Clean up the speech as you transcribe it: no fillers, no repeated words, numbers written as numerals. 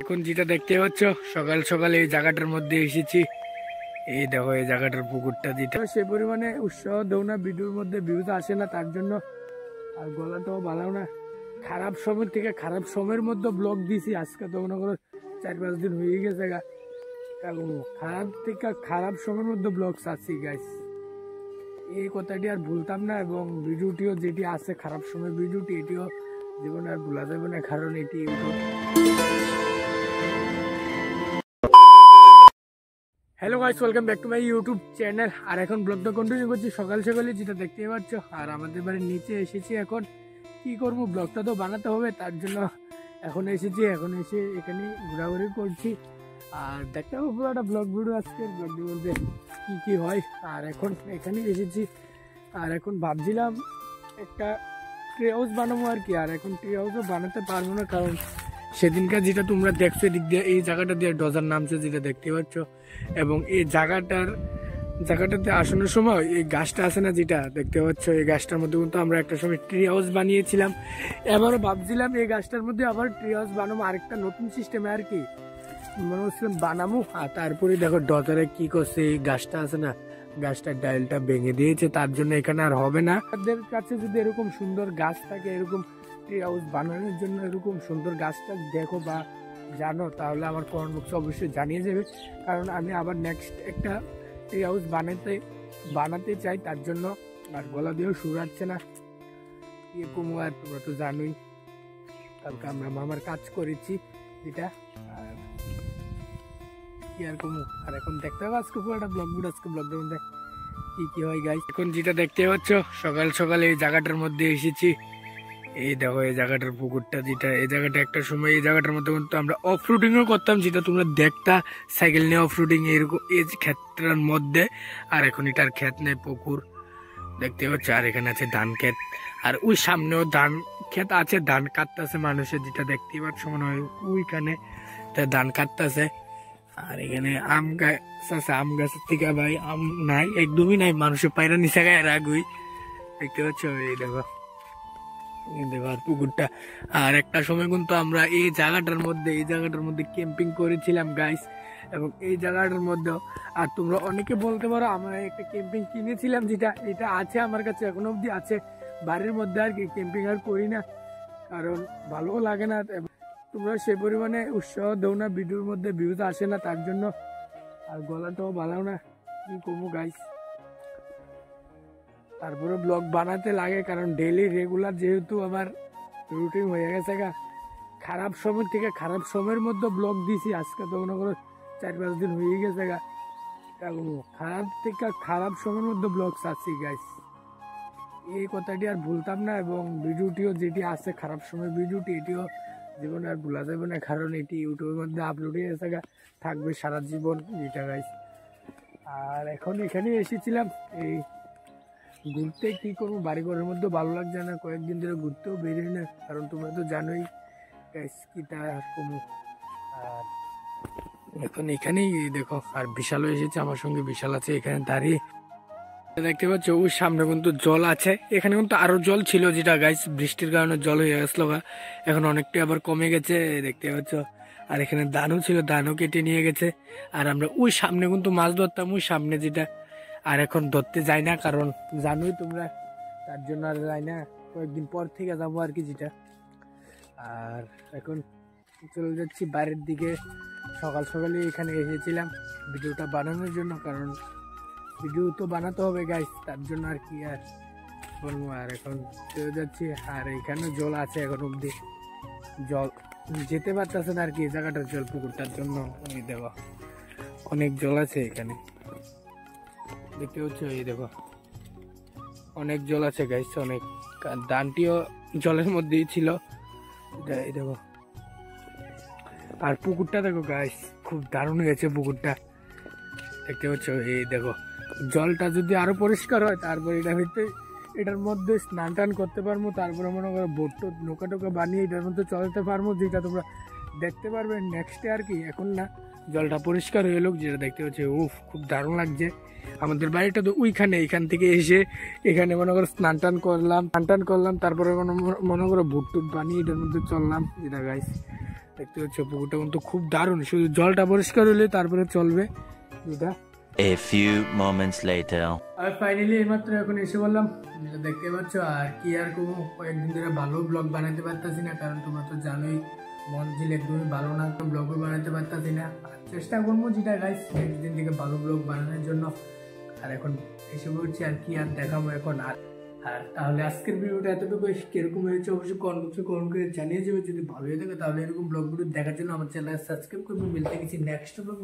এখন যেটা দেখতে পাচ্ছ সকাল সকাল এই জায়গাটার মধ্যে এসেছি। এই দেখো এই জায়গাটার পুকুরটা, যেটা সে পরিমাণে উৎসাহ দেও না, ভিডিওর মধ্যে ভিউজ আসে না তার জন্য, আর গলাটাও ভালো না। খারাপ সময় থেকে খারাপ সময়ের মধ্যে ব্লগ দিছি। আজকে তো মনে করো 4-5 দিন হয়ে গেছে গা, কারণ খারাপ থেকে খারাপ সময়ের মধ্যে ব্লগ ছাড়ছি গাইস। এই কথাটি আর ভুলতাম না, এবং ভিডিওটিও যেটি আছে খারাপ সময় ভিডিওটি, এটিও জীবনে আর ভুলা যাবে না, কারণ এটি YouTube. Hello guys, welcome back to my YouTube channel. আর এখন ব্লগটা কন্টিনিউ করছি সকাল সকালে, যেটা দেখতে পাচ্ছ। আর আমাদের বাড়ির নিচে এসেছি। এখন কি করবো, ব্লগটা তো বানাতে হবে, তার জন্য এখন এসেছি। এখন এসে এখানে ঘোরাঘুরি করছি, আর দেখতে হবে পুরোটা ব্লগ ভিডিও আজকের ব্লগের মধ্যে কি কি হয়। আর এখন এখানে এসেছি, আর এখন ভাবছিলাম একটা ট্রি হাউস বানাবো আর কি। আর এখন ট্রি হাউসও বানাতে পারবো না, কারণ সেদিনকার যেটা তোমরা দেখছো এদিক দিয়ে এই জায়গাটা দিয়ে ডজার নামছে, যেটা দেখতে পাচ্ছ। এবং এই জায়গাটাতে আসানোর সময় এই গাছটা আছে না, যেটা দেখতে পাচ্ছ, এই গাছটার মধ্যে কিন্তু আমরা একটা সময় ট্রি হাউস বানিয়েছিলাম। এবারও ভাবছিলাম এই গাছটার মধ্যে আবার ট্রি হাউস বানাবো, আরেকটা নতুন সিস্টেমে আর কি মনে হচ্ছিলাম বানাবো। আর তারপরে দেখো ডজারে কি করছে, এই গাছটা আছে না, গাছটার ডালটা ভেঙে দিয়েছে, তার জন্য এখানে আর হবে না। তাদের কাছে যদি এরকম সুন্দর গাছ থাকে, এরকম ট্রি হাউস বানানোর জন্য এরকম সুন্দর গাছটা দেখো বা জানো, তাহলে আমার কমেন্ট বক্সে অবশ্যই জানিয়ে যাবে, কারণ আমি আবার নেক্সট একটা ট্রি হাউস বানাতে চাই, তার জন্য। আর গলা দিয়েও সুর আসছে না, কি কমু, আর তোমরা তো জানোই কালকে আমরা মামার কাজ করেছি যেটা, আর কি আর কমু। আর এখন দেখতে হবে আজকে পুরোটা আজকে ব্লগের মধ্যে কি কি হয় গাইস। এখন যেটা দেখতে পাচ্ছ সকাল সকাল এই জায়গাটার মধ্যে এসেছি। এই দেখো এই জায়গাটার পুকুরটা, যেটা এই জায়গাটা একটা সময় এই জায়গাটার মধ্যে কিন্তু আমরা অফ রোডিংও করতাম, যেটা তোমরা দেখতা সাইকেল নিয়ে অফ রোডিং এরকম এই ক্ষেত্রের মধ্যে। আর এখন এটার ক্ষেত নেই, পুকুর দেখতে পাচ্ছ। আর এখানে আছে ধান ক্ষেত, আর ওই সামনেও ধান ক্ষেত আছে, ধান কাটতেছে মানুষের, যেটা দেখতে পাচ্ছ মনে হয় ওইখানে ধান কাটতেছে। আর এখানে আম গাছ আছে, আম গাছের থেকে ভাই আম নাই, একদমই নাই, মানুষের পায়রা নিচে গায়ে রাগুই দেখতে পাচ্ছ। এই দেখো আর পুকুরটা। আর একটা সময় কিন্তু আমরা এই জায়গাটার মধ্যে ক্যাম্পিং করেছিলাম গাইস, এবং এই জায়গাটার মধ্যে। আর তোমরা অনেকে বলতে পারো আমরা একটা ক্যাম্পিং কিনেছিলাম, যেটা এটা আছে আমার কাছে এখনো অবধি আছে বাড়ির মধ্যে, আর কি ক্যাম্পিং আর করি না, কারণ ভালো লাগে না। তোমরা সে পরিমাণে উৎসাহ দেও না, ভিডিওর মধ্যে ভিউজ আসে না তার জন্য, আর গলাটাও ভালো না, কি করবো গাইস। তারপরে ব্লগ বানাতে লাগে, কারণ ডেইলি রেগুলার যেহেতু আবার রুটিন হয়ে গেছে গা। খারাপ সময় থেকে খারাপ সময়ের মধ্যে ব্লগ দিছি। আজকে তো মনে করো 4-5 দিন হয়ে গেছে গা, কারণ খারাপ থেকে খারাপ সময়ের মধ্যে ব্লগ ছাড়ছি গাইস। এই কথাটি আর ভুলতাম না, এবং ভিডিওটিও যেটি আছে খারাপ সময় ভিডিওটি, এটিও জীবনে আর ভুলা যাবে না, কারণ এটি ইউটিউবের মধ্যে আপলোড হয়ে গেছে গা, থাকবে সারা জীবন যেটা গাইস। আর এখন এখানে এসেছিলাম এই ঘুরতে, কি করবো, বাড়ি ঘরের মধ্যে ভালো লাগছে না, কয়েকদিন ধরে ঘুরতেও বেরোই না, কারণ তোমরা তো জানোই কি তা কমু। আর এখন এখানেই দেখো, আর বিশালও এসেছে আমার সঙ্গে, বিশাল আছে এখানে দাঁড়িয়ে দেখতে পাচ্ছ। ওই সামনে কিন্তু জল আছে, এখানে কিন্তু আরো জল ছিল, যেটা গাইস বৃষ্টির কারণে জল হয়ে গেছিল, এখন অনেকটা আবার কমে গেছে দেখতে পাচ্ছ। আর এখানে ধানও ছিল, ধানও কেটে নিয়ে গেছে। আর আমরা ওই সামনে কিন্তু মাছ ধরতাম, ওই সামনে যেটা, আর এখন ধরতে যাই না, কারণ জানোই তোমরা, তার জন্য আর যাই না, কয়েকদিন পর থেকে যাবো আর কি যেটা। আর এখন চলে যাচ্ছি বাইরের দিকে। সকাল সকালে এখানে এসেছিলাম ভিডিওটা বানানোর জন্য, কারণ ভিডিও তো বানাতে হবে গাইস, তার জন্য আর কি আর বলবো। আর এখন চলে যাচ্ছি, আর এখানে জল আছে, এখন অব্দি জল যেতে পারতেছে না আর কি, এই জায়গাটার জল পুকুরটার জন্য দেওয়া অনেক জল আছে এখানে দেখতে হচ্ছে। এই দেখো অনেক জল আছে গাইস, অনেক। ধানটিও জলের মধ্যেই ছিল, এই দেখো। আর পুকুরটা দেখো গাইস, খুব দারুণ হয়েছে পুকুরটা দেখতে পাচ্ছ। এই দেখো জলটা যদি আরো পরিষ্কার হয়, তারপর এটার মধ্যে স্নান টান করতে পারবো, তারপরে মনে করো বোট টোট নৌকা টোকা বানিয়ে এটার মধ্যে চলতে পারবো, যেটা তোমরা দেখতে পারবে নেক্সটে আর কি। এখন না, জলটা পরিষ্কার হয়ে এলো, যেটা দেখতে পাচ্ছি উফ খুব দারুণ লাগছে। আমাদের বাড়িটা তো ওইখানে, এখান থেকে এসে এখানে মনে করো স্নান টান করলাম, তারপরে মনে করো বুট টুট বানিয়ে এটার মধ্যে চললাম, যেটা গাইস দেখতে পাচ্ছ পুকুরটা কিন্তু খুব দারুণ, শুধু জলটা পরিষ্কার হলে তারপরে চলবে দুটা। A few moments later. আর ফাইনালি এইমাত্র এখন এসে বললাম, যেটা দেখতে পাচ্ছ। আর কি আর কোনো কয়েকদিন ধরে ভালো ব্লগ বানাতে পারতাছি না, কারণ তোমরা তো জানোই মন ছিল একদমই ভালো না, তো ব্লগও বানাতে পারতাছি না। আর চেষ্টা করবো যেটা গাইস নেক্সট দিন থেকে ভালো ব্লগ বানানোর জন্য। আর এখন এসে বলছি আর কি আর দেখাবো এখন। আর তাহলে আজকের ভিডিওটা এতটুকু, কিরকম হয়েছে অবশ্যই কমেন্ট করে জানিয়ে যাবে। যদি ভালো হয়ে থাকে তাহলে এরকম ব্লগগুলো দেখার জন্য আমার চ্যানেল সাবস্ক্রাইব করবে। মিলতে গেছি নেক্সট ব্লগ।